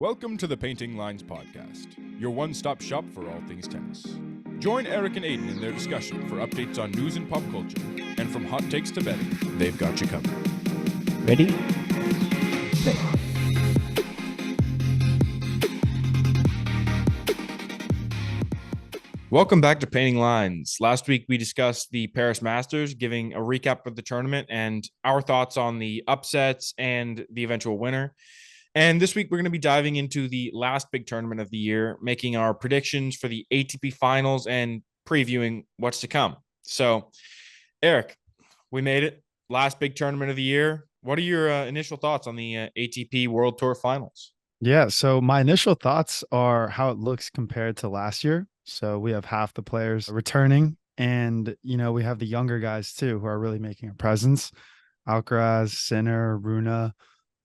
Welcome to the Painting Lines Podcast, your one-stop shop for all things tennis. Join Erik and Aidan in their discussion for updates on news and pop culture, and from hot takes to betting, they've got you covered. Ready? Play. Welcome back to Painting Lines. Last week we discussed the Paris Masters, giving a recap of the tournament and our thoughts on the upsets and the eventual winner. And this week, we're going to be diving into the last big tournament of the year, making our predictions for the ATP Finals and previewing what's to come. So, Erik, we made it. Last big tournament of the year. What are your initial thoughts on the ATP World Tour Finals? Yeah, so my initial thoughts are how it looks compared to last year. So we have half the players returning, and we have the younger guys too who are really making a presence. Alcaraz, Sinner, Rune.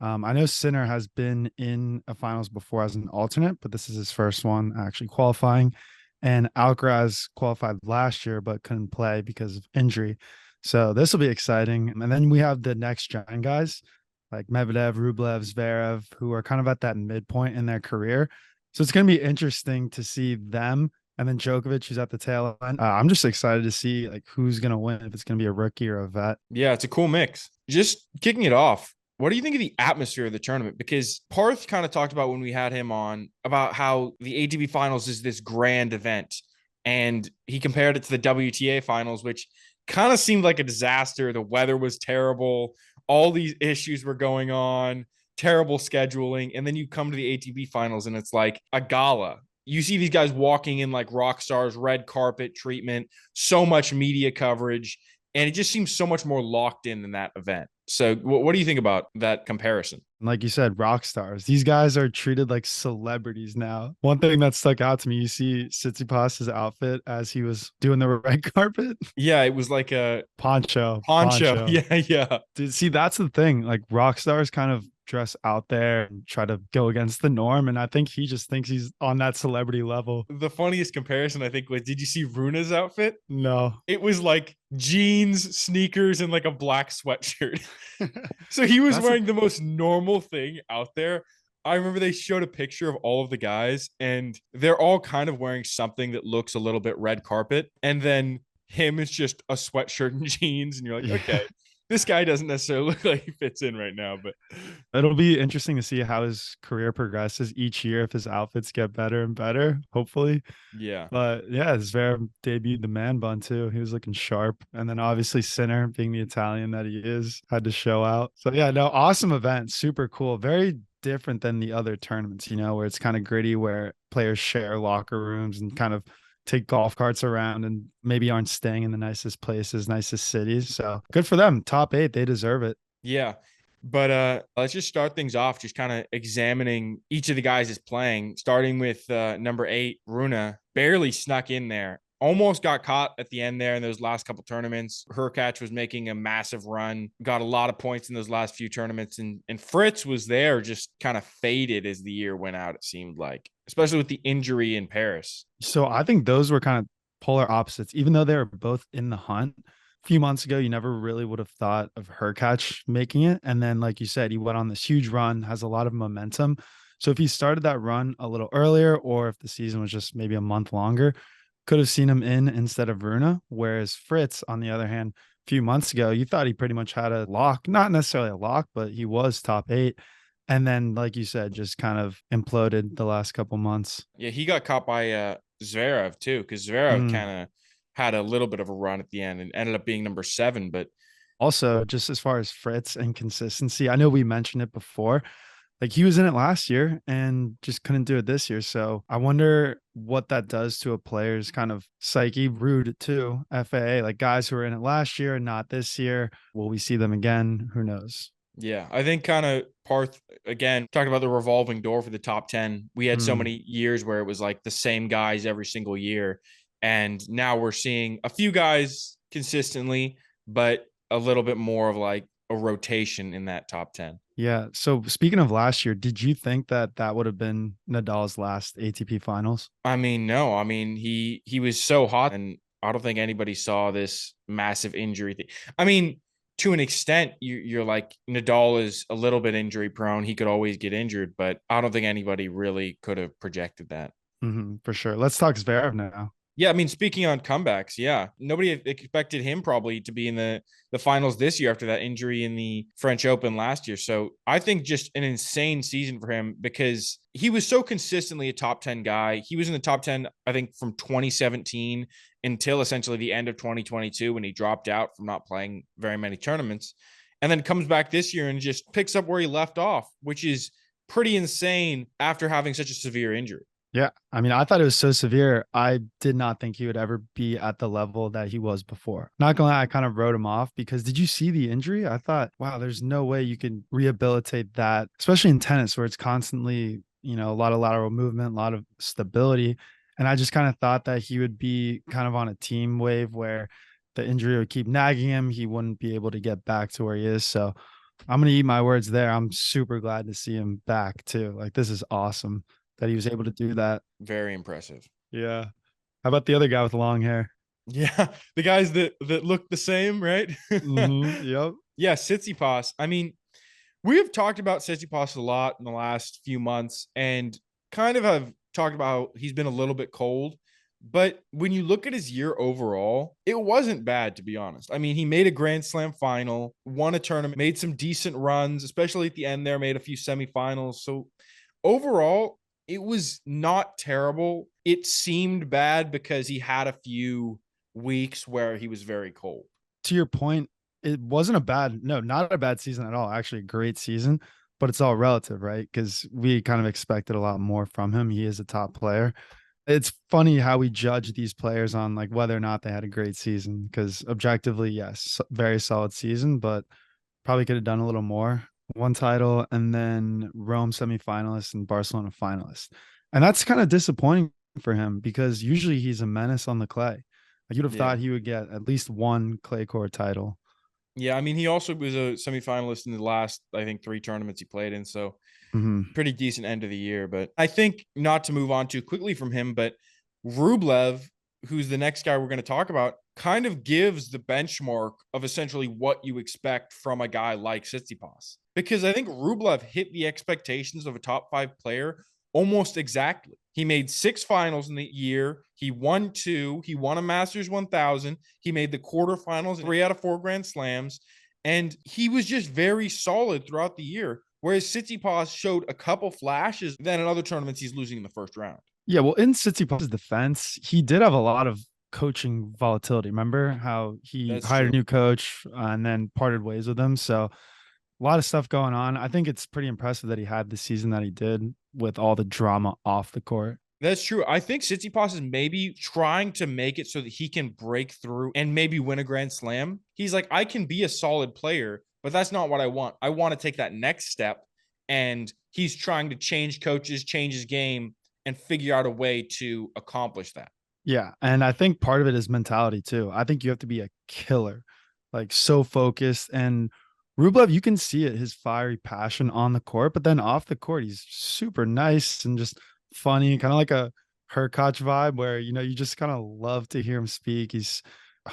I know Sinner has been in a finals before as an alternate, but this is his first one actually qualifying. And Alcaraz qualified last year, but couldn't play because of injury. So this will be exciting. And then we have the next gen guys like Medvedev, Rublev, Zverev, who are kind of at that midpoint in their career. So it's going to be interesting to see them. And then Djokovic, who's at the tail end. I'm just excited to see like who's going to win, if it's going to be a rookie or a vet. Yeah, it's a cool mix. Just kicking it off, what do you think of the atmosphere of the tournament? Because Parth kind of talked about when we had him on about how the ATP Finals is this grand event. And he compared it to the WTA Finals, which kind of seemed like a disaster. The weather was terrible. All these issues were going on, terrible scheduling. And then you come to the ATP Finals and it's like a gala. You see these guys walking in like rock stars, red carpet treatment, so much media coverage. And it just seems so much more locked in than that event. So what do you think about that comparison? Like you said, rock stars. These guys are treated like celebrities now. One thing that stuck out to me, you see Tsitsipas's outfit as he was doing the red carpet. Yeah, it was like a Poncho. Yeah. Dude, see, that's the thing. Like rock stars kind of dress out there and try to go against the norm. And I think he just thinks he's on that celebrity level. The funniest comparison, I think, was, did you see Runa's outfit? No. It was like jeans, sneakers, and like a black sweatshirt. So he was wearing the most normal thing out there. I remember they showed a picture of all of the guys, and they're all kind of wearing something that looks a little bit red carpet. And then him is just a sweatshirt and jeans, and you're like, okay, this guy doesn't necessarily look like he fits in right now, but it'll be interesting to see how his career progresses each year, if his outfits get better and better, hopefully. Yeah. But yeah, Zverev debuted the man bun too. He was looking sharp. And then obviously Sinner, being the Italian that he is, had to show out. So yeah, no, awesome event. Super cool. Very different than the other tournaments, where it's kind of gritty, where players share locker rooms and kind of take golf carts around and maybe aren't staying in the nicest places, nicest cities. So good for them. Top 8, they deserve it. Yeah. But let's just start things off, just kind of examining each of the guys is playing, starting with number 8, Rune. Barely snuck in there. Almost got caught at the end there in those last couple tournaments. Hurkacz was making a massive run, got a lot of points in those last few tournaments. And Fritz was there, just kind of faded as the year went out, it seemed like, especially with the injury in Paris. So I think those were kind of polar opposites, even though they were both in the hunt. A few months ago, you never really would have thought of Hurkacz making it. And then, like you said, he went on this huge run, has a lot of momentum. So if he started that run a little earlier, or if the season was just maybe a month longer, could have seen him in instead of Rune. Whereas Fritz, on the other hand, a few months ago, you thought he pretty much had a lock, not necessarily a lock, but he was top 8. And then, like you said, just kind of imploded the last couple months. Yeah, he got caught by Zverev too, because Zverev kind of had a little bit of a run at the end and ended up being number 7. But also, just as far as Fritz and consistency, I know we mentioned it before. Like he was in it last year and just couldn't do it this year. So I wonder what that does to a player's kind of psyche. Rude too, FAA, like guys who were in it last year and not this year. Will we see them again? Who knows? Yeah, I think kind of Parth, again, talking about the revolving door for the top 10. We had so many years where it was like the same guys every single year. And now we're seeing a few guys consistently, but a little bit more of like a rotation in that top 10. Yeah. So speaking of last year, did you think that that would have been Nadal's last ATP Finals? I mean, no. I mean, he was so hot, and I don't think anybody saw this massive injury thing. I mean, to an extent, you're like Nadal is a little bit injury prone. He could always get injured, but I don't think anybody really could have projected that. For sure. Let's talk Zverev now. Yeah, I mean, speaking on comebacks, yeah, nobody expected him probably to be in the finals this year after that injury in the French Open last year. So I think just an insane season for him because he was so consistently a top 10 guy. He was in the top 10, I think, from 2017 until essentially the end of 2022 when he dropped out from not playing very many tournaments, and then comes back this year and just picks up where he left off, which is pretty insane after having such a severe injury. Yeah. I mean, I thought it was so severe. I did not think he would ever be at the level that he was before. Not gonna lie, I kind of wrote him off because did you see the injury? I thought, wow, there's no way you can rehabilitate that, especially in tennis where it's constantly, a lot of lateral movement, a lot of stability. And I just kind of thought that he would be kind of on a team wave where the injury would keep nagging him. He wouldn't be able to get back to where he is. So I'm gonna eat my words there. I'm super glad to see him back too. Like this is awesome that he was able to do that. Very impressive. Yeah. How about the other guy with long hair? Yeah, the guys that look the same, right? Yep. Yeah, Tsitsipas. I mean, we have talked about Tsitsipas a lot in the last few months, and kind of have talked about how he's been a little bit cold. But when you look at his year overall, it wasn't bad, to be honest. I mean, he made a Grand Slam final, won a tournament, made some decent runs, especially at the end there, made a few semifinals. So overall, it was not terrible. It seemed bad because he had a few weeks where he was very cold. To your point, it wasn't a bad, no, not a bad season at all. Actually, a great season, but it's all relative, right? Because we kind of expected a lot more from him. He is a top player. It's funny how we judge these players on like whether or not they had a great season. Because objectively, yes, very solid season, but probably could have done a little more. One title and then Rome semifinalist and Barcelona finalist. And that's kind of disappointing for him because usually he's a menace on the clay. Like you'd have Yeah. thought he would get at least one clay court title. Yeah. I mean, he also was a semifinalist in the last, I think, three tournaments he played in. So Mm-hmm. pretty decent end of the year. But I think not to move on too quickly from him, but Rublev, who's the next guy we're going to talk about, kind of gives the benchmark of essentially what you expect from a guy like Tsitsipas. Because I think Rublev hit the expectations of a top five player almost exactly. He made 6 finals in the year. He won 2. He won a Masters 1000. He made the quarterfinals, 3 out of 4 Grand Slams. And he was just very solid throughout the year. Whereas Tsitsipas showed a couple flashes, then in other tournaments he's losing in the first round. Yeah, well, in Tsitsipas' defense, he did have a lot of coaching volatility. Remember how he That's hired a true. new coach and then parted ways with him? So a lot of stuff going on. I think it's pretty impressive that he had the season that he did with all the drama off the court. That's true. I think Tsitsipas is maybe trying to make it so that he can break through and maybe win a Grand Slam. He's like, I can be a solid player, but that's not what I want. I want to take that next step. And he's trying to change coaches, change his game, and figure out a way to accomplish that. Yeah. And I think part of it is mentality too. I think you have to be a killer, like so focused. And Rublev, you can see it, his fiery passion on the court, but then off the court, he's super nice and just funny, kind of like a Herkoch vibe where, you just kind of love to hear him speak. He's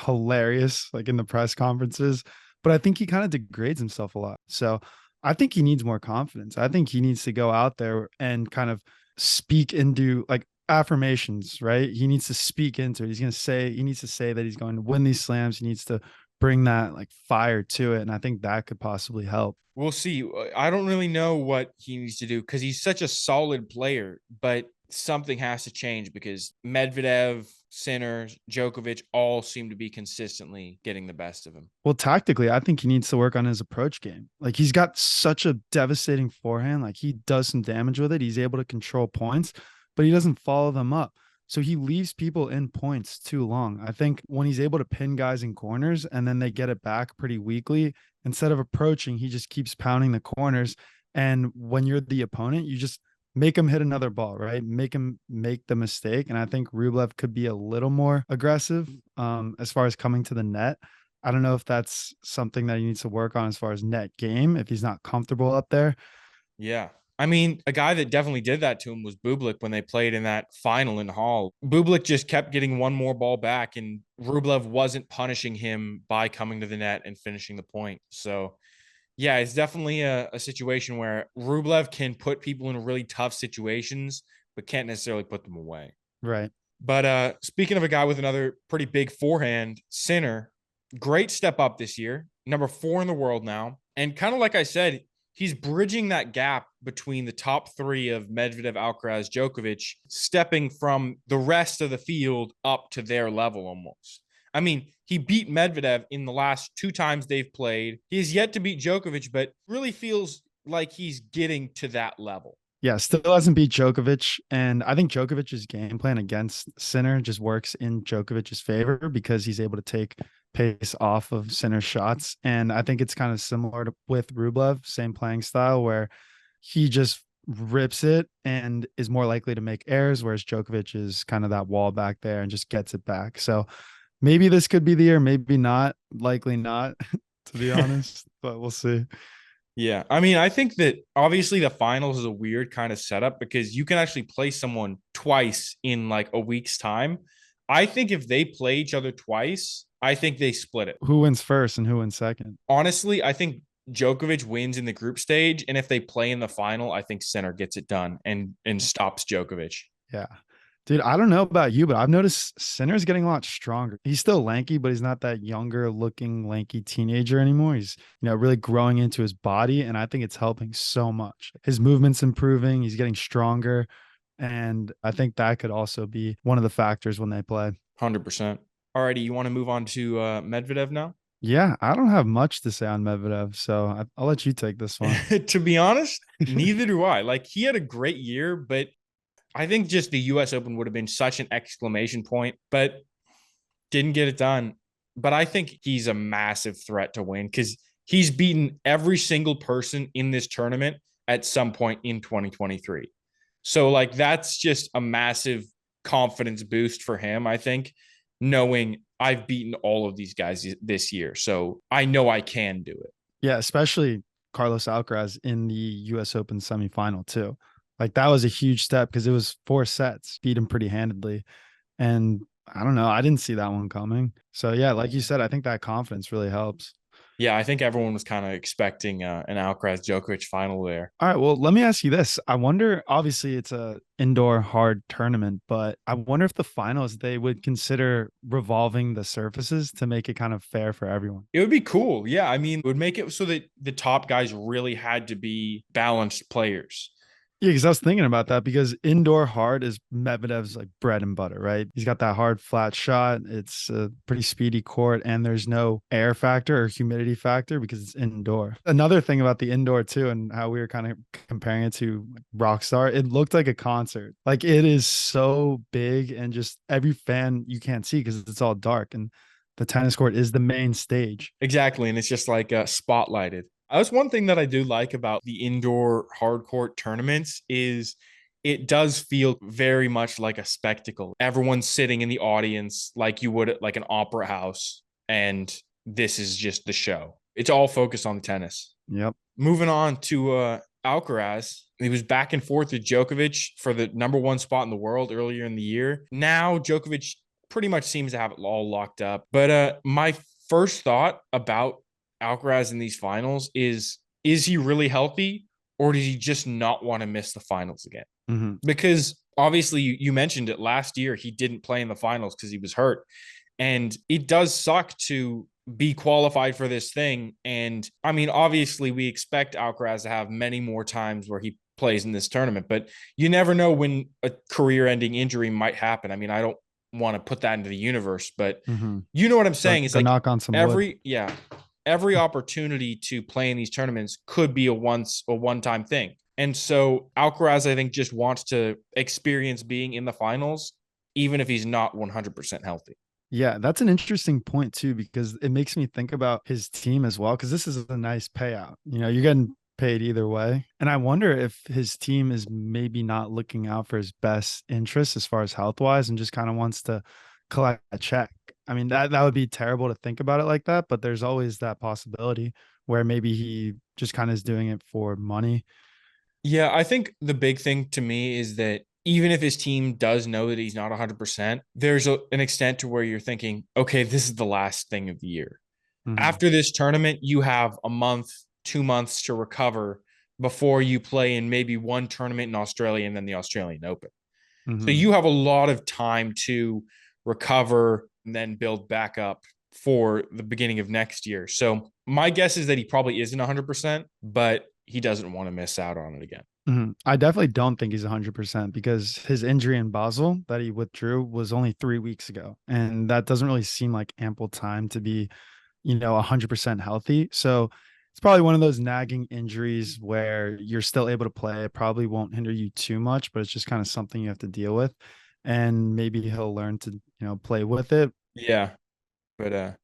hilarious, like in the press conferences, but I think he kind of degrades himself a lot. So I think he needs more confidence. I think he needs to go out there and kind of speak into like affirmations, right? He needs to speak into it. He needs to say that he's going to win these slams. He needs to bring that like fire to it. And I think that could possibly help. We'll see. I don't really know what he needs to do because he's such a solid player, but something has to change because Medvedev, Sinner, Djokovic all seem to be consistently getting the best of him. Well, tactically, I think he needs to work on his approach game. Like he's got such a devastating forehand. Like he does some damage with it. He's able to control points, but he doesn't follow them up. So he leaves people in points too long. I think when he's able to pin guys in corners and then they get it back pretty weakly, instead of approaching, he just keeps pounding the corners. And when you're the opponent, you just make him hit another ball, right? Make him make the mistake. And I think Rublev could be a little more aggressive as far as coming to the net. I don't know if that's something that he needs to work on as far as net game, if he's not comfortable up there. Yeah. I mean, a guy that definitely did that to him was Bublik when they played in that final in Hall. Bublik just kept getting one more ball back, and Rublev wasn't punishing him by coming to the net and finishing the point. So, yeah, it's definitely a situation where Rublev can put people in really tough situations, but can't necessarily put them away. Right. But speaking of a guy with another pretty big forehand, Sinner, great step up this year, number 4 in the world now. And kind of like I said, he's bridging that gap between the top 3 of Medvedev, Alcaraz, Djokovic, stepping from the rest of the field up to their level almost. I mean, he beat Medvedev in the last 2 times they've played. He has yet to beat Djokovic, but really feels like he's getting to that level. Yeah, still hasn't beat Djokovic. And I think Djokovic's game plan against Sinner just works in Djokovic's favor because he's able to take pace off of Sinner's shots. And I think it's kind of similar to with Rublev, same playing style where he just rips it and is more likely to make errors, whereas Djokovic is kind of that wall back there and just gets it back. So maybe this could be the year, maybe not, likely not, to be honest, but we'll see. Yeah. I mean, I think that obviously the finals is a weird kind of setup because you can actually play someone twice in like a week's time. I think if they play each other twice, I think they split it. Who wins first and who wins second? Honestly, I think Djokovic wins in the group stage. And if they play in the final, I think Sinner gets it done and stops Djokovic. Yeah. Dude, I don't know about you, but I've noticed Sinner's getting a lot stronger. He's still lanky, but he's not that younger looking lanky teenager anymore. He's, really growing into his body. And I think it's helping so much. His movement's improving. He's getting stronger. And I think that could also be one of the factors when they play. 100%. Alrighty, you want to move on to Medvedev now? Yeah, I don't have much to say on Medvedev, so I'll let you take this one. To be honest, neither do I. Like, he had a great year, but I think just the US Open would have been such an exclamation point, but didn't get it done. But I think he's a massive threat to win because he's beaten every single person in this tournament at some point in 2023. So, like, that's just a massive confidence boost for him, I think, knowing I've beaten all of these guys this year. So I know I can do it. Yeah, especially Carlos Alcaraz in the US Open semifinal too. Like that was a huge step because it was 4 sets, beat him pretty handedly. And I don't know, I didn't see that one coming. So yeah, like you said, I think that confidence really helps. Yeah, I think everyone was kind of expecting an Alcaraz Djokovic final there. All right, well, let me ask you this. I wonder, obviously it's a indoor hard tournament, but I wonder if the finals they would consider revolving the surfaces to make it kind of fair for everyone. It would be cool. Yeah, I mean, it would make it so that the top guys really had to be balanced players. Yeah, because I was thinking about that because indoor hard is Medvedev's like bread and butter, right? He's got that hard flat shot. It's a pretty speedy court, and there's no air factor or humidity factor because it's indoor. Another thing about the indoor too, and how we were kind of comparing it to Rockstar, it looked like a concert. Like it is so big, and just every fan you can't see because it's all dark, and the tennis court is the main stage. Exactly. And it's just like spotlighted. That's one thing that I do like about the indoor hard court tournaments is it does feel very much like a spectacle. Everyone's sitting in the audience like you would at like an opera house, and this is just the show. It's all focused on the tennis. Yep. Moving on to Alcaraz, he was back and forth with Djokovic for the number 1 spot in the world earlier in the year. Now Djokovic pretty much seems to have it all locked up. But my first thought about Alcaraz in these finals is he really healthy or does he just not want to miss the finals again? Mm-hmm. Because obviously you mentioned it last year, he didn't play in the finals because he was hurt. And it does suck to be qualified for this thing. And I mean, obviously we expect Alcaraz to have many more times where he plays in this tournament, but you never know when a career ending injury might happen. I mean, I don't want to put that into the universe, but you know what I'm saying? It's like knock on some wood. Every opportunity to play in these tournaments could be a one-time thing. And so Alcaraz, I think, just wants to experience being in the finals, even if he's not 100% healthy. Yeah, that's an interesting point too, because it makes me think about his team as well. Because this is a nice payout. You're getting paid either way. And I wonder if his team is maybe not looking out for his best interests as far as health wise and just kind of wants to collect a check. I mean, that would be terrible to think about it like that, but there's always that possibility where maybe he just kind of is doing it for money. Yeah, I think the big thing to me is that even if his team does know that he's not 100%, there's an extent to where you're thinking, okay, this is the last thing of the year. Hmm. After this tournament, you have a month, 2 months to recover before you play in maybe one tournament in Australia and then the Australian Open. So Hmm. you have a lot of time to recover and then build back up for the beginning of next year. So my guess is that he probably isn't 100%, but he doesn't want to miss out on it again. Hmm. I definitely don't think he's 100% because his injury in Basel that he withdrew was only 3 weeks ago. And that doesn't really seem like ample time to be, 100% healthy. So it's probably one of those nagging injuries where you're still able to play. It probably won't hinder you too much, but it's just kind of something you have to deal with. And maybe he'll learn to, play with it. Yeah. But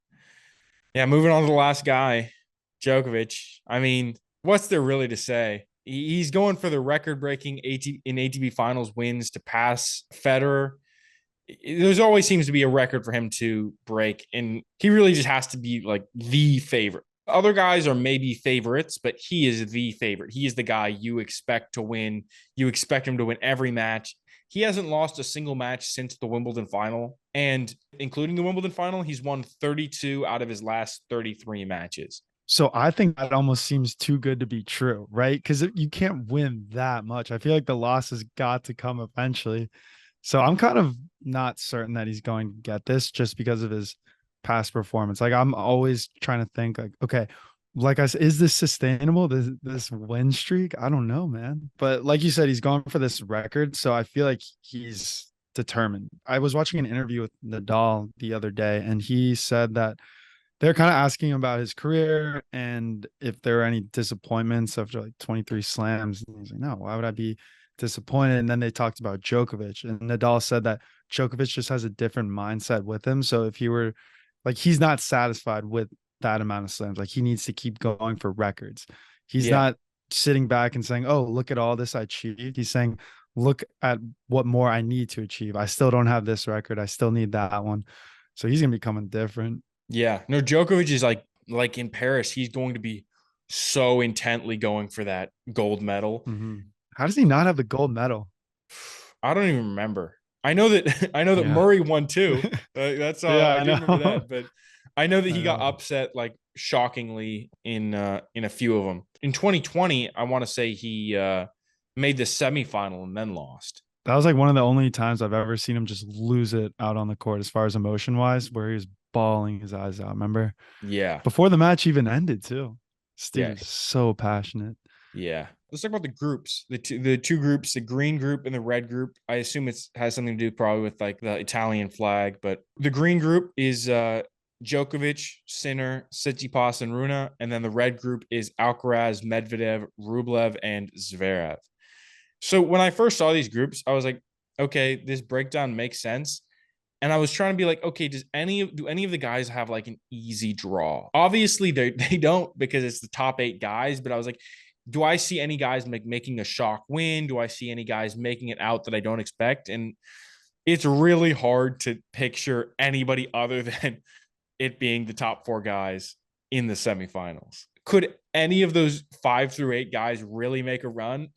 yeah, moving on to the last guy, Djokovic. I mean, what's there really to say? He's going for the record-breaking ATP Finals wins to pass Federer. There's always seems to be a record for him to break, and he really just has to be like the favorite. Other guys are maybe favorites, but he is the favorite. He is the guy you expect to win. You expect him to win every match. He hasn't lost a single match since the Wimbledon final. And including the Wimbledon final, he's won 32 out of his last 33 matches. So I think that almost seems too good to be true, right? Because you can't win that much. I feel like the loss has got to come eventually. So I'm kind of not certain that he's going to get this just because of his past performance. Like I'm always trying to think like, okay, like I said, is this sustainable? This win streak? I don't know, man. But like you said, he's going for this record. So I feel like he's determined. I was watching an interview with Nadal the other day, and he said that they're kind of asking him about his career and if there are any disappointments after like 23 slams. And he's like, no, why would I be disappointed? And then they talked about Djokovic, and Nadal said that Djokovic just has a different mindset with him. So if he were like, he's not satisfied with that amount of slams, like he needs to keep going for records. He's Yeah. not sitting back and saying, oh, look at all this I achieved. He's saying, look at what more I need to achieve. I still don't have this record. I still need that one. So he's going to be coming different. Yeah. No, Djokovic is like in Paris, he's going to be so intently going for that gold medal. Mm-hmm. How does he not have the gold medal? I don't even remember. I know that I know that Yeah. Murray won too. That's Yeah, I I do remember know. that, but I know that I he got know. upset like shockingly in a few of them. In 2020, I want to say he made the semifinal and then lost. That was like one of the only times I've ever seen him just lose it out on the court as far as emotion wise, where he was bawling his eyes out. Remember? Yeah. Before the match even ended, too. This dude Yeah. is so passionate. Yeah. Let's talk about the groups. The two groups, the green group and the red group. I assume it's has something to do probably with like the Italian flag, but the green group is Djokovic, Sinner, Tsitsipas, and Runa, and then the red group is Alcaraz, Medvedev, Rublev, and Zverev. So when I first saw these groups, I was like, okay, this breakdown makes sense. And I was trying to be like, okay, do any of the guys have like an easy draw? Obviously, they don't because it's the top 8 guys. But I was like, do I see any guys making a shock win? Do I see any guys making it out that I don't expect? And it's really hard to picture anybody other than it being the top 4 guys in the semifinals. Could any of those 5 through 8 guys really make a run?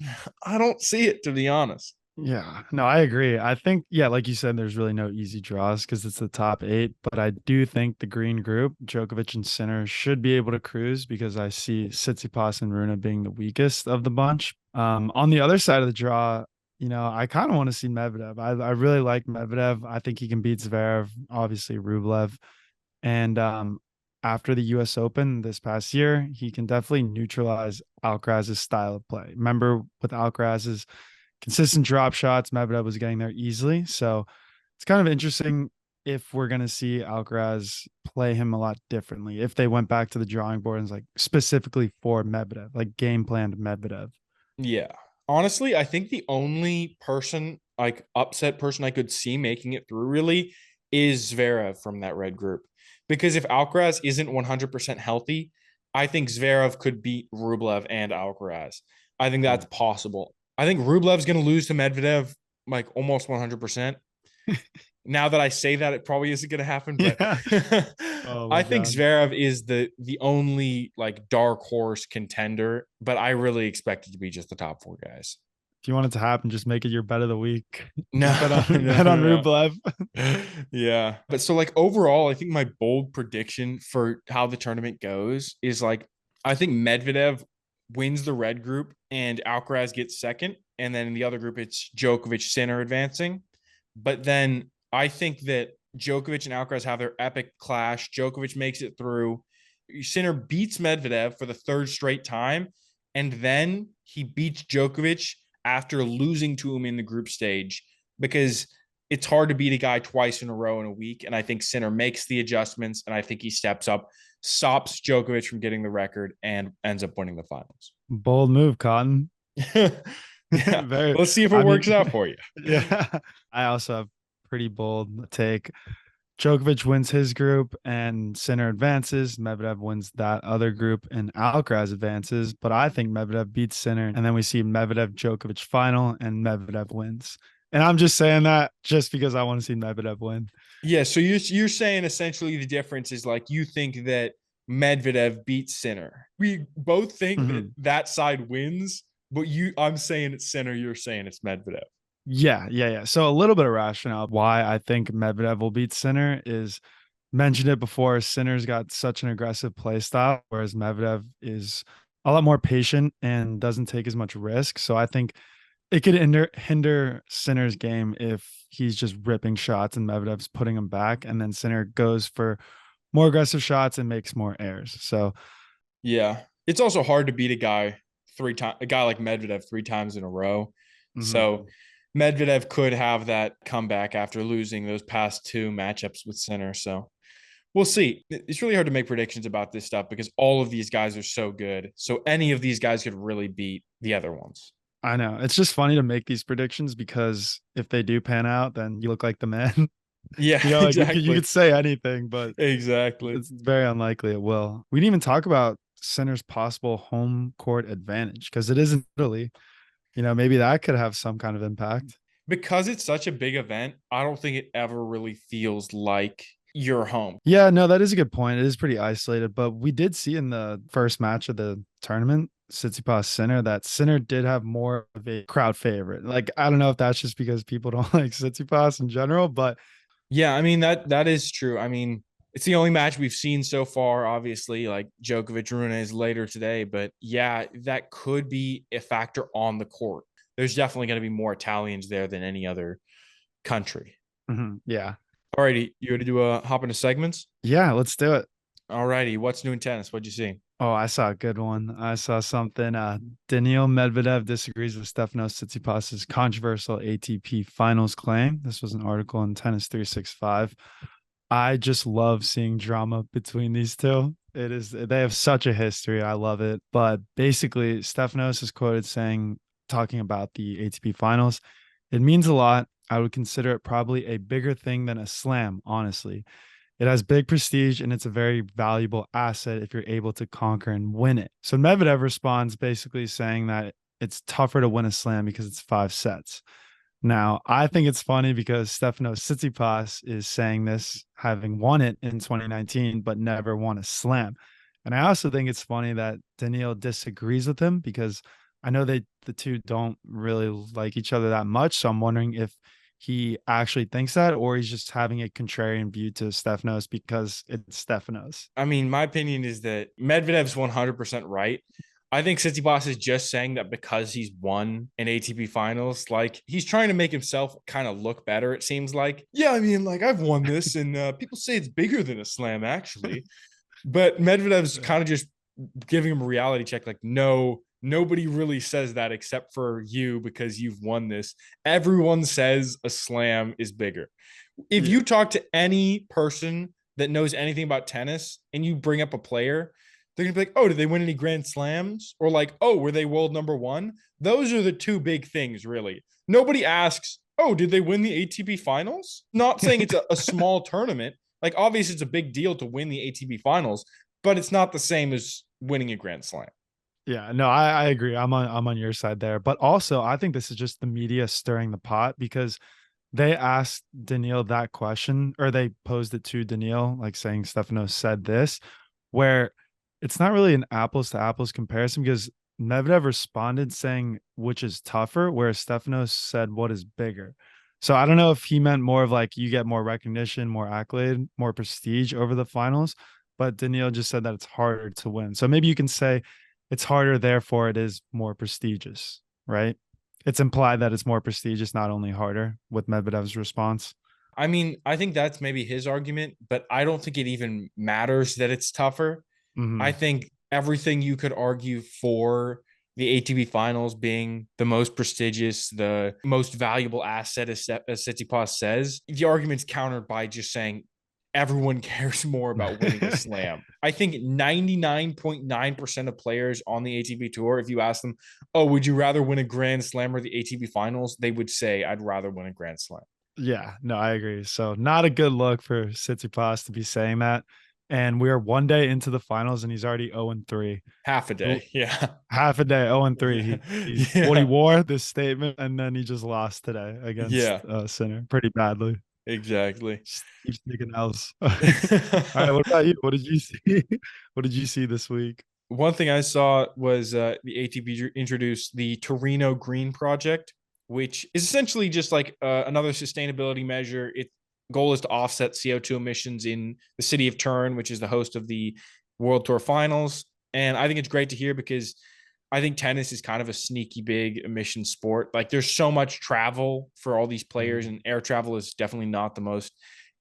I don't see it, to be honest. Yeah, no, I agree. I think, yeah, like you said, there's really no easy draws because it's the top 8. But I do think the green group, Djokovic and Sinner, should be able to cruise because I see Tsitsipas and Runa being the weakest of the bunch. On the other side of the draw, I kind of want to see Medvedev. I really like Medvedev. I think he can beat Zverev, obviously Rublev. And after the US Open this past year, he can definitely neutralize Alcaraz's style of play. Remember with Alcaraz's consistent drop shots, Medvedev was getting there easily. So it's kind of interesting if we're going to see Alcaraz play him a lot differently. If they went back to the drawing board and like specifically for Medvedev, like game planned Medvedev. Yeah. Honestly, I think the only person, like upset person I could see making it through really is Zverev from that red group. Because if Alcaraz isn't 100% healthy, I think Zverev could beat Rublev and Alcaraz. I think that's possible. I think Rublev's going to lose to Medvedev like almost 100%. Now that I say that, it probably isn't going to happen, but Yeah. Oh my I think God. Zverev is the only like dark horse contender, but I really expect it to be just the top four guys. If you want it to happen, just make it your bet of the week. No, Just bet on no, bet on no, Rublev. no. Yeah. But so like overall, I think my bold prediction for how the tournament goes is like I think Medvedev wins the red group and Alcaraz gets second. And then in the other group, it's Djokovic Sinner advancing. But then I think that Djokovic and Alcaraz have their epic clash. Djokovic makes it through. Sinner beats Medvedev for the third straight time. And then he beats Djokovic after losing to him in the group stage because it's hard to beat a guy twice in a row in a week. And I think Sinner makes the adjustments, and I think he steps up, stops Djokovic from getting the record, and ends up winning the finals. Bold move, Cotton. Yeah. Very. Let's see if it I works mean, out for you. yeah. I also have pretty bold take. Djokovic wins his group and Sinner advances. Medvedev wins that other group and Alcaraz advances. But I think Medvedev beats Sinner. And then we see Medvedev Djokovic final and Medvedev wins. And I'm just saying that just because I want to see Medvedev win. Yeah. So you're saying essentially the difference is like you think that Medvedev beats Sinner. We both think that Mhm. that side wins, but I'm saying it's Sinner. You're saying it's Medvedev. Yeah. So a little bit of rationale why I think Medvedev will beat Sinner is mentioned it before. Sinner's got such an aggressive play style, whereas Medvedev is a lot more patient and doesn't take as much risk. So I think it could hinder Sinner's game if he's just ripping shots and Medvedev's putting him back, and then Sinner goes for more aggressive shots and makes more errors. So Yeah. It's also hard to beat a guy like Medvedev 3 times in a row. mhm. So Medvedev could have that comeback after losing those past two matchups with Sinner. So we'll see. It's really hard to make predictions about this stuff because all of these guys are so good. So any of these guys could really beat the other ones. I know it's just funny to make these predictions because if they do pan out, then you look like the man. Yeah, Like you exactly. could say anything, but Exactly. it's very unlikely it will. We didn't even talk about Sinner's possible home court advantage because it isn't Italy. Maybe that could have some kind of impact. Because it's such a big event, I don't think it ever really feels like you're home. Yeah, no, that is a good point. It is pretty isolated, but we did see in the first match of the tournament, Tsitsipas Sinner, that Sinner did have more of a crowd favorite. Like, I don't know if that's just because people don't like Tsitsipas in general, but Yeah, I mean that is true. I mean, it's the only match we've seen so far. Obviously, like Djokovic Rune is later today, but yeah, that could be a factor on the court. There's definitely going to be more Italians there than any other country. yeah. Alrighty, you ready to hop into segments? Yeah, let's do it. Alrighty, what's new in tennis? What'd you see? Oh, I saw a good one. I saw something. Daniil Medvedev disagrees with Stefanos Tsitsipas's controversial ATP Finals claim. This was an article in Tennis 365. I just love seeing drama between these two. They have such a history. I love it. But basically, Stefanos is quoted saying, talking about the ATP Finals, it means a lot. I would consider it probably a bigger thing than a slam, honestly. It has big prestige and it's a very valuable asset if you're able to conquer and win it. So Medvedev responds basically saying that it's tougher to win a slam because it's 5 sets. Now, I think it's funny because Stefanos Tsitsipas is saying this having won it in 2019, but never won a slam. And I also think it's funny that Daniil disagrees with him because I know the two don't really like each other that much. So I'm wondering if he actually thinks that, or he's just having a contrarian view to Stefanos because it's Stefanos. I mean, my opinion is that Medvedev's 100% right. I think Tsitsipas is just saying that because he's won an ATP Finals, like he's trying to make himself kind of look better. It seems like, yeah, I mean, like I've won this, and people say it's bigger than a slam, actually. But Medvedev's kind of just giving him a reality check. Like, no, nobody really says that except for you because you've won this. Everyone says a slam is bigger. If Yeah. you talk to any person that knows anything about tennis and you bring up a player, they're gonna be like, "Oh, did they win any Grand Slams?" Or like, "Oh, were they world number one?" Those are the two big things, really. Nobody asks, "Oh, did they win the ATP Finals?" Not saying it's a small tournament. Like, obviously, it's a big deal to win the ATP Finals, but it's not the same as winning a Grand Slam. Yeah, no, I agree. I'm on your side there. But also I think this is just the media stirring the pot because they asked Daniil that question, or they posed it to Daniil, like saying Stefanos said this, where it's not really an apples to apples comparison because Medvedev responded saying which is tougher, whereas Stefanos said what is bigger. So I don't know if he meant more of like you get more recognition, more accolade, more prestige over the finals, but Daniil just said that it's harder to win. So maybe you can say it's harder, therefore it is more prestigious, right? It's implied that it's more prestigious, not only harder, with Medvedev's response. I mean, I think that's maybe his argument, but I don't think it even matters that it's tougher. I Mm-hmm. think everything you could argue for the ATP Finals being the most prestigious, the most valuable asset, as Tsitsipas says, the argument's countered by just saying everyone cares more about winning a slam. I think 99.9% of players on the ATP Tour, if you ask them, oh, would you rather win a Grand Slam or the ATP Finals? They would say, I'd rather win a Grand Slam. Yeah, no, I agree. So not a good look for Tsitsipas to be saying that. And we're one day into the finals and he's already 0-3. Half a day. Yeah. Half a day, 0-3. He's what he Yeah. wore, this statement, and then he just lost today against Yeah. Sinner pretty badly. Exactly. Just keeps taking else. All right, what about you? What did you see? What did you see this week? One thing I saw was the ATP introduced the Torino Green Project, which is essentially just like another sustainability measure. Its goal is to offset CO2 emissions in the city of Turin, which is the host of the World Tour Finals. And I think it's great to hear because I think tennis is kind of a sneaky big emission sport. Like there's so much travel for all these players, Mhm. and air travel is definitely not the most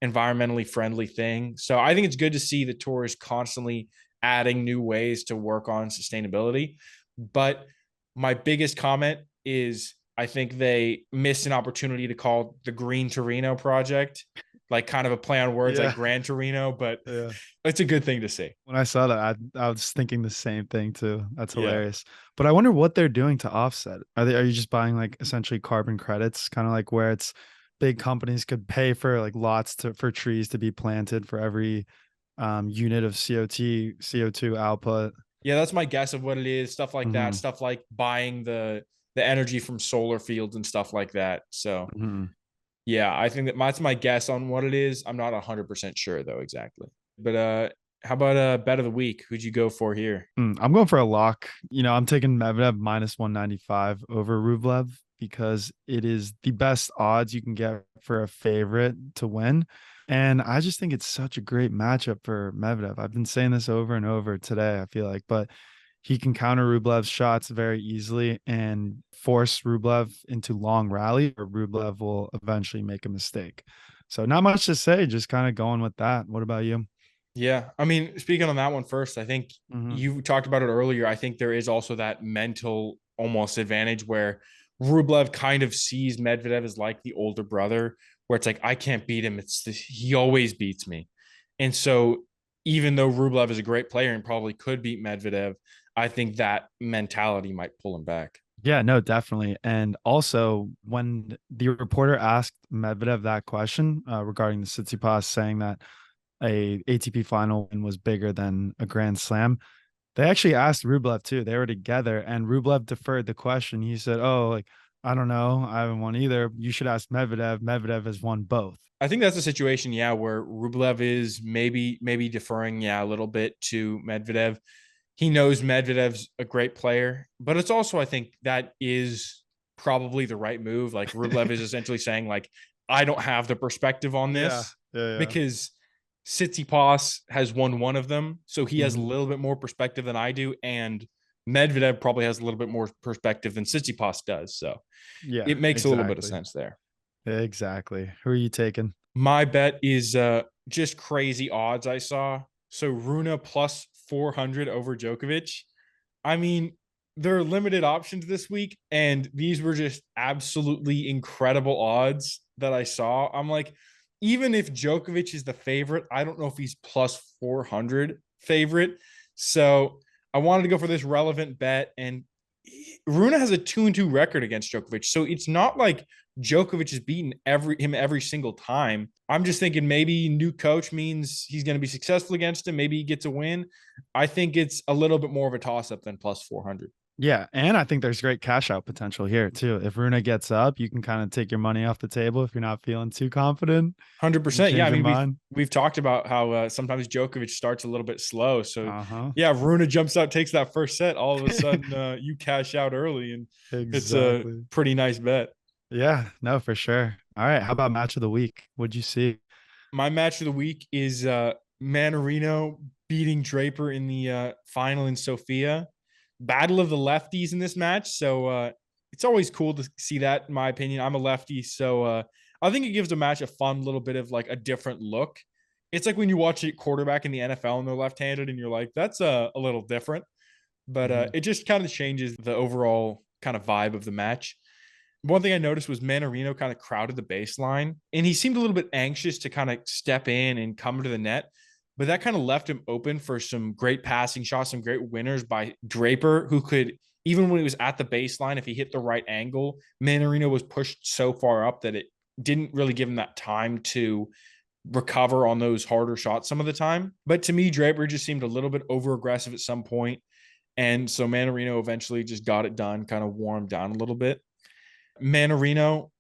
environmentally friendly thing. So I think it's good to see the tour is constantly adding new ways to work on sustainability. But my biggest comment is I think they missed an opportunity to call the Green Torino project, like kind of a play on words like Yeah, Gran Torino, but yeah. it's a good thing to see. When I saw that, I was thinking the same thing too. That's Yeah. hilarious. But I wonder what they're doing to offset. Are you just buying like essentially carbon credits, kind of like where it's big companies could pay for like lots to for trees to be planted for every unit of CO2 output. Yeah, that's my guess of what it is. Stuff like that, Hmm. stuff like buying the energy from solar fields and stuff like that. So Hmm. yeah, I think that's my guess on what it is. I'm not 100% sure though exactly. But how about bet of the week? Who'd you go for here? I'm going for a lock. I'm taking Medvedev minus 195 over Rublev because it is the best odds you can get for a favorite to win. And I just think it's such a great matchup for Medvedev. I've been saying this over and over today, I feel like, but he can counter Rublev's shots very easily and force Rublev into long rally, or Rublev will eventually make a mistake. So not much to say, just kind of going with that. What about you? Yeah, I mean, speaking on that one first, I think Hmm. you talked about it earlier. I think there is also that mental almost advantage where Rublev kind of sees Medvedev as like the older brother, where it's like I can't beat him. He always beats me, and so even though Rublev is a great player and probably could beat Medvedev, I think that mentality might pull him back. Yeah, no, definitely. And also, when the reporter asked Medvedev that question regarding the Tsitsipas saying that a ATP final win was bigger than a Grand Slam, they actually asked Rublev too. They were together, and Rublev deferred the question. He said, "Oh, like I don't know, I haven't won either. You should ask Medvedev. Medvedev has won both." I think that's a situation, yeah, where Rublev is maybe deferring, yeah, a little bit to Medvedev. He knows Medvedev's a great player, but it's also I think that is probably the right move. Like Rublev is essentially saying like I don't have the perspective on Yeah, this yeah, yeah. because Tsitsipas has won one of them, so he has a Mhm. little bit more perspective than I do, and Medvedev probably has a little bit more perspective than Tsitsipas does. So Yeah, it makes a little bit of exactly. sense there. Exactly. Who are you taking? My bet is just crazy odds I saw. So Runa plus 400 over Djokovic. I mean, there are limited options this week, and these were just absolutely incredible odds that I saw. I'm like, even if Djokovic is the favorite, I don't know if he's plus 400 favorite. So I wanted to go for this relevant bet, and Runa has a 2-2 record against Djokovic. So it's not like Djokovic has beaten every single time. I'm just thinking maybe new coach means he's going to be successful against him. Maybe he gets a win. I think it's a little bit more of a toss up than plus 400. Yeah, and I think there's great cash out potential here too. If Runa gets up, you can kind of take your money off the table if you're not feeling too confident. You 100%. Yeah, change I your mean we've mind. we've talked about how sometimes Djokovic starts a little bit slow. So Uh-huh. yeah, if Runa jumps out, takes that first set, all of a sudden you cash out early, and it's a Exactly. pretty nice bet. Yeah, no, for sure. All right, how about match of the week? What'd you see? My match of the week is Manarino beating Draper in the final in Sofia. Battle of the lefties in this match. So it's always cool to see that, in my opinion. I'm a lefty, so I think it gives a match a fun little bit of like a different look. It's like when you watch a quarterback in the NFL and they're left-handed, and you're like, that's a little different. But Mhm. it just kind of changes the overall kind of vibe of the match. One thing I noticed was Manarino kind of crowded the baseline, and he seemed a little bit anxious to kind of step in and come to the net. But that kind of left him open for some great passing shots, some great winners by Draper, who could, even when he was at the baseline, if he hit the right angle, Manarino was pushed so far up that it didn't really give him that time to recover on those harder shots some of the time. But to me, Draper just seemed a little bit over aggressive at some point. And so Manarino eventually just got it done, kind of wore him down a little bit. Manarino,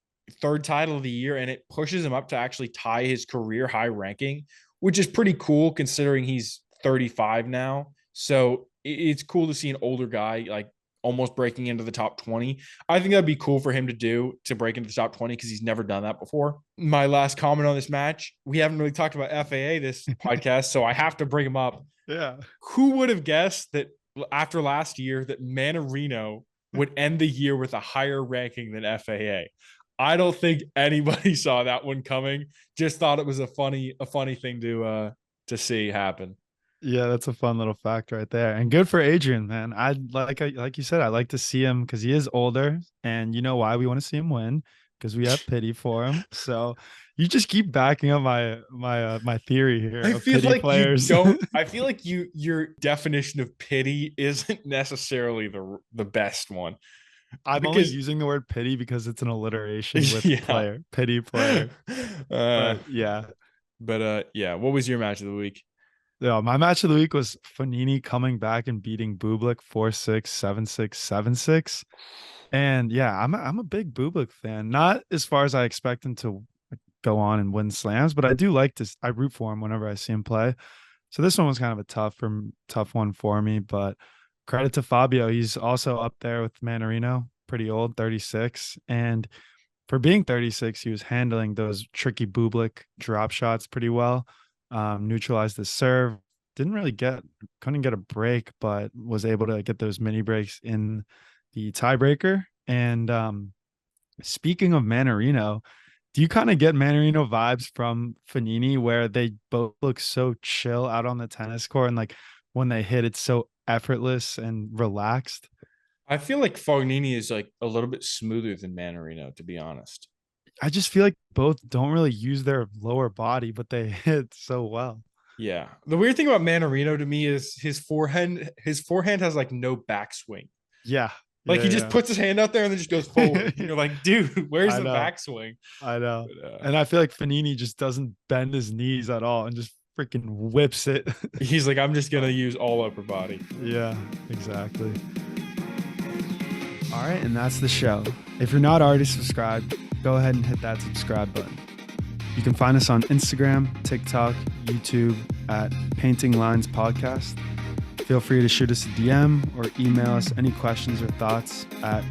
third title of the year, and it pushes him up to actually tie his career high ranking, which is pretty cool considering he's 35 now. So it's cool to see an older guy like almost breaking into the top 20. I think that'd be cool for him to do, to break into the top 20, because he's never done that before. My last comment on this match, we haven't really talked about FAA this podcast, so I have to bring him up. Yeah. Who would have guessed that after last year that Manarino would end the year with a higher ranking than FAA? I don't think anybody saw that one coming. Just thought it was a funny thing to see happen. Yeah, that's a fun little fact right there. And good for Adrian, man. Like you said, I like to see him because he is older, and you know why we want to see him win? Because we have pity for him. So you just keep backing up my theory here I of feel pity like you players. don't. I feel like your definition of pity isn't necessarily the best one, I'm only because using the word pity because it's an alliteration with yeah. player, pity player. uh, But yeah. but yeah. What was your match of the week? Yeah, my match of the week was Fanini coming back and beating Bublik 4-6, 7-6, 7-6. And yeah, I'm a big Bublik fan. Not as far as I expect him to go on and win slams, but I do like to I root for him whenever I see him play. So this one was kind of a tough one for me, but credit to Fabio. He's also up there with Manarino, pretty old, 36. And for being 36, he was handling those tricky Bublik drop shots pretty well. Neutralized the serve. Couldn't get a break, but was able to get those mini breaks in the tiebreaker. And speaking of Manarino, do you kind of get Manarino vibes from Fanini where they both look so chill out on the tennis court, and like when they hit, it's so effortless and relaxed? I feel like Fognini is like a little bit smoother than Manarino, to be honest. I just feel like both don't really use their lower body, but they hit so well. Yeah. The weird thing about Manarino to me is his forehand. His forehand has like no backswing. Yeah. Like he Yeah. just puts his hand out there and then just goes forward. And you're like, dude, where's I the know. backswing? I know. But And I feel like Fanini just doesn't bend his knees at all and just freaking whips it. he's like, I'm just gonna use all upper body. Yeah, exactly. All right, and that's the show. If you're not already subscribed, go ahead and hit that subscribe button. You can find us on Instagram, TikTok, YouTube at Painting Lines Podcast. Feel free to shoot us a DM or email us any questions or thoughts at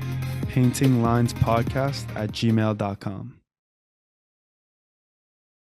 paintinglinespodcast@gmail.com.